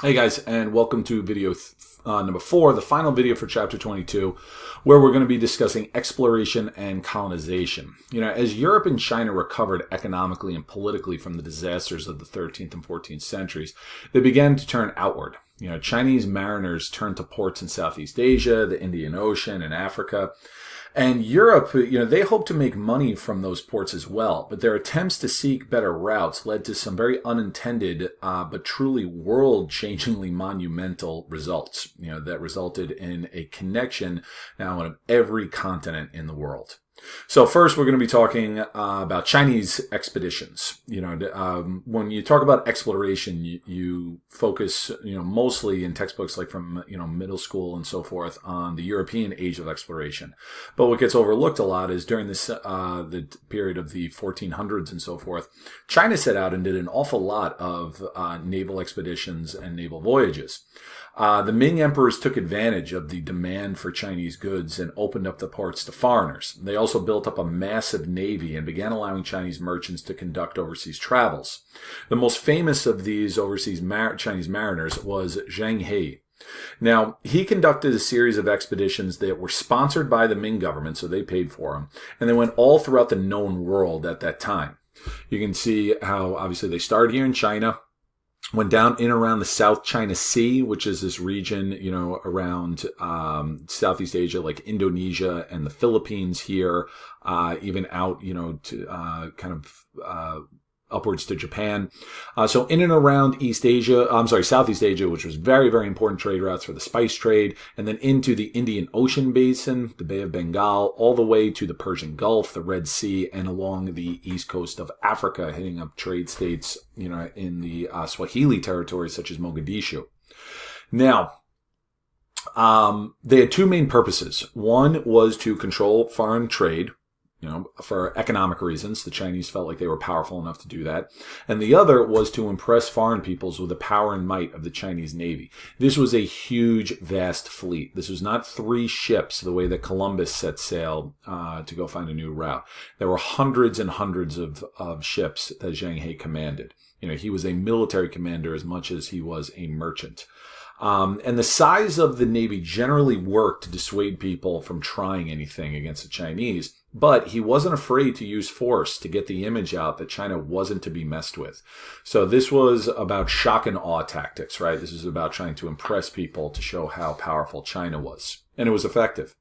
Hey guys, and welcome to video number 4, the final video for chapter 22, where we're going to be discussing exploration and colonization. As Europe and China recovered economically and politically from the disasters of the 13th and 14th centuries, they began to turn outward. Chinese mariners turned to ports in Southeast Asia, the Indian Ocean, and Africa. And Europe, they hope to make money from those ports as well, but their attempts to seek better routes led to some very unintended, but truly world-changingly monumental results, that resulted in a connection now of every continent in the world. So first, we're going to be talking about Chinese expeditions. When you talk about exploration, you focus, mostly in textbooks like from, middle school and so forth on the European age of exploration. But what gets overlooked a lot is during this the period of the 1400s and so forth, China set out and did an awful lot of naval expeditions and naval voyages. The Ming emperors took advantage of the demand for Chinese goods and opened up the ports to foreigners. They also built up a massive navy and began allowing Chinese merchants to conduct overseas travels. The most famous of these overseas Chinese mariners was Zheng He. Now, he conducted a series of expeditions that were sponsored by the Ming government, so they paid for them, and they went all throughout the known world at that time. You can see how, obviously, they started here in China, went down in around the South China Sea, which is this region, around Southeast Asia, like Indonesia and the Philippines here, even out, to upwards to Japan. So in and around Southeast Asia, which was very, very important trade routes for the spice trade, and then into the Indian Ocean basin, the Bay of Bengal, all the way to the Persian Gulf, the Red Sea, and along the east coast of Africa, hitting up trade states, in the Swahili territory, such as Mogadishu. Now, they had two main purposes. One was to control foreign trade, for economic reasons. The Chinese felt like they were powerful enough to do that. And the other was to impress foreign peoples with the power and might of the Chinese Navy. This was a huge, vast fleet. This was not 3 ships the way that Columbus set sail to go find a new route. There were hundreds and hundreds of ships that Zheng He commanded. He was a military commander as much as he was a merchant. And the size of the Navy generally worked to dissuade people from trying anything against the Chinese, but he wasn't afraid to use force to get the image out that China wasn't to be messed with. So this was about shock and awe tactics, right? This is about trying to impress people to show how powerful China was. And it was effective.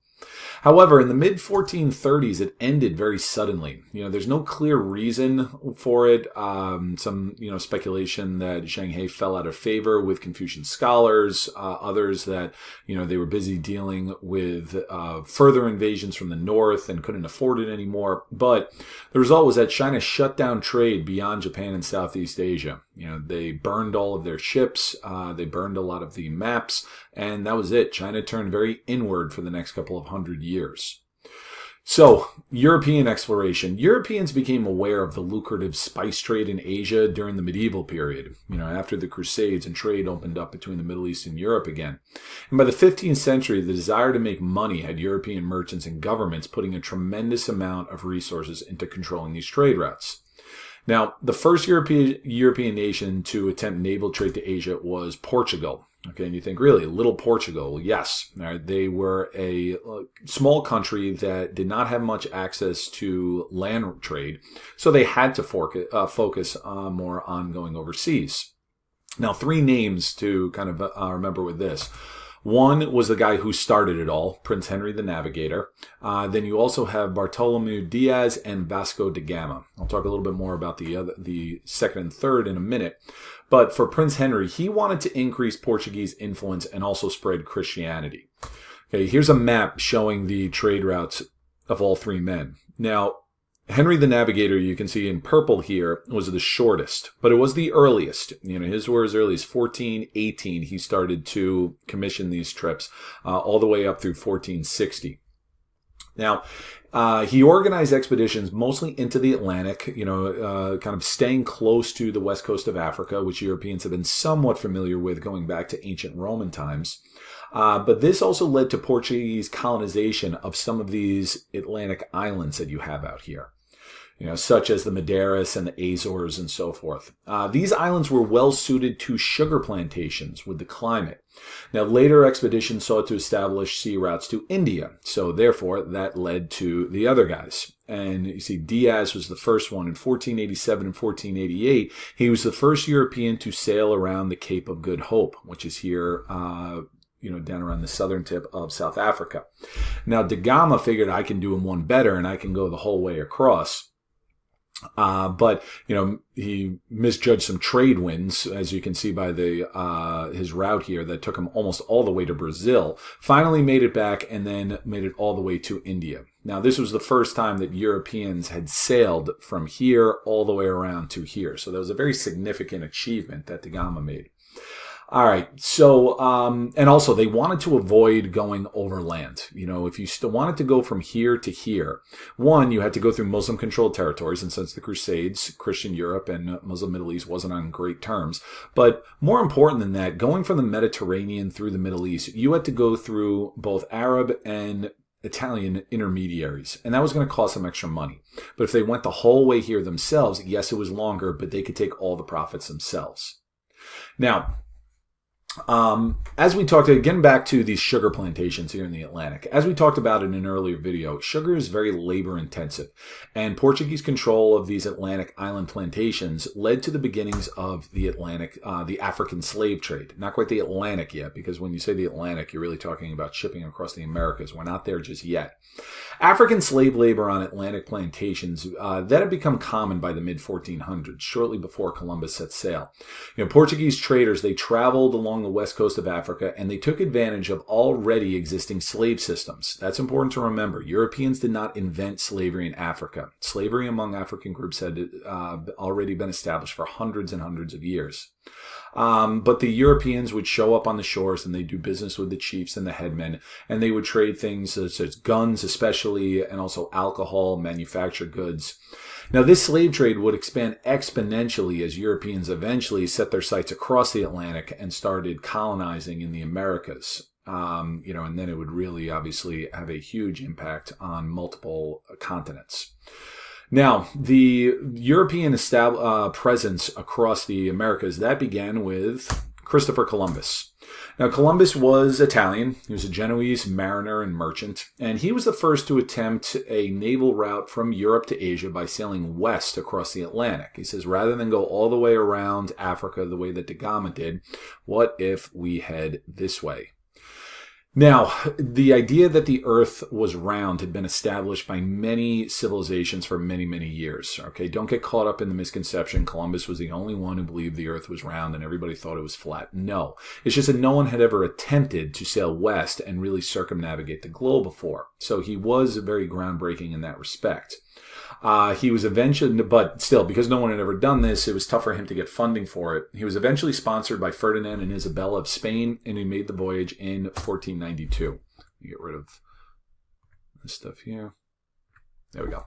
However, in the mid-1430s, it ended very suddenly. There's no clear reason for it. Some, speculation that Zheng He fell out of favor with Confucian scholars. Others that, they were busy dealing with further invasions from the north and couldn't afford it anymore. But the result was that China shut down trade beyond Japan and Southeast Asia. They burned all of their ships. They burned a lot of the maps. And that was it. China turned very inward for the next couple of hundred years. So, European exploration. Europeans became aware of the lucrative spice trade in Asia during the medieval period, after the Crusades and trade opened up between the Middle East and Europe again. And by the 15th century, the desire to make money had European merchants and governments putting a tremendous amount of resources into controlling these trade routes. Now, the first European nation to attempt naval trade to Asia was Portugal. Okay, and you think, really, little Portugal? Well, yes. They were a small country that did not have much access to land trade, so they had to focus more on going overseas. Now, 3 names to kind of remember with this. One was the guy who started it all, Prince Henry the Navigator. Then you also have Bartholomew Diaz and Vasco da Gama. I'll talk a little bit more about the second and third in a minute. But for Prince Henry, he wanted to increase Portuguese influence and also spread Christianity. Okay, here's a map showing the trade routes of all 3 men. Now, Henry the Navigator, you can see in purple here, was the shortest, but it was the earliest. His were as early as 1418. He started to commission these trips all the way up through 1460. Now, he organized expeditions mostly into the Atlantic, kind of staying close to the west coast of Africa, which Europeans have been somewhat familiar with going back to ancient Roman times. But this also led to Portuguese colonization of some of these Atlantic islands that you have out here. such as the Madeiras and the Azores and so forth. These islands were well suited to sugar plantations with the climate. Now, later expeditions sought to establish sea routes to India, so therefore that led to the other guys. And you see, Diaz was the first one in 1487 and 1488. He was the first European to sail around the Cape of Good Hope, which is here, down around the southern tip of South Africa. Now, Da Gama figured, I can do him one better and I can go the whole way across. But he misjudged some trade winds, as you can see by his route here that took him almost all the way to Brazil, finally made it back and then made it all the way to India. Now, this was the first time that Europeans had sailed from here all the way around to here. So that was a very significant achievement that Da Gama made. All right. So, and also they wanted to avoid going overland. If you still wanted to go from here to here, one, you had to go through Muslim controlled territories. And since the Crusades, Christian Europe and Muslim Middle East wasn't on great terms. But more important than that, going from the Mediterranean through the Middle East, you had to go through both Arab and Italian intermediaries, and that was going to cost them extra money. But if they went the whole way here themselves, yes, it was longer, but they could take all the profits themselves. Now, as we talked, getting back to these sugar plantations here in the Atlantic, as we talked about in an earlier video, sugar is very labor intensive, and Portuguese control of these Atlantic island plantations led to the beginnings of the African slave trade. Not quite the Atlantic yet, because when you say the Atlantic, you're really talking about shipping across the Americas. We're not there just yet. African slave labor on Atlantic plantations, that had become common by the mid-1400s, shortly before Columbus set sail. Portuguese traders, they traveled along the west coast of Africa, and they took advantage of already existing slave systems. That's important to remember. Europeans did not invent slavery in Africa. Slavery among African groups had already been established for hundreds and hundreds of years. But the Europeans would show up on the shores and they'd do business with the chiefs and the headmen, and they would trade things such as guns especially, and also alcohol, manufactured goods. Now, this slave trade would expand exponentially as Europeans eventually set their sights across the Atlantic and started colonizing in the Americas. And then it would really obviously have a huge impact on multiple continents. Now, the European presence across the Americas, that began with Christopher Columbus. Now, Columbus was Italian. He was a Genoese mariner and merchant, and he was the first to attempt a naval route from Europe to Asia by sailing west across the Atlantic. He says, rather than go all the way around Africa the way that Da Gama did, what if we head this way? Now, the idea that the Earth was round had been established by many civilizations for many, many years. Okay, don't get caught up in the misconception Columbus was the only one who believed the Earth was round and everybody thought it was flat. No, it's just that no one had ever attempted to sail west and really circumnavigate the globe before. So he was very groundbreaking in that respect. He was eventually, but still, because no one had ever done this, it was tough for him to get funding for it. He was eventually sponsored by Ferdinand and Isabella of Spain, and he made the voyage in 1492. Let me get rid of this stuff here. There we go.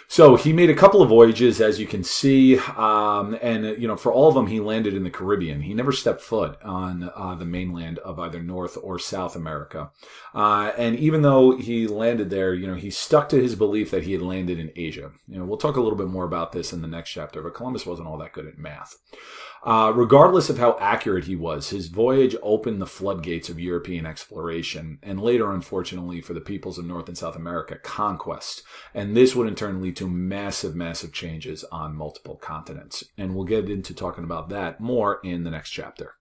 So he made a couple of voyages, as you can see, and for all of them, he landed in the Caribbean. He never stepped foot on the mainland of either North or South America. And even though he landed there, he stuck to his belief that he had landed in Asia. We'll talk a little bit more about this in the next chapter, but Columbus wasn't all that good at math. Regardless of how accurate he was, his voyage opened the floodgates of European exploration, and later, unfortunately, for the peoples of North and South America, conquest. And this would in turn lead to massive, massive changes on multiple continents. And we'll get into talking about that more in the next chapter.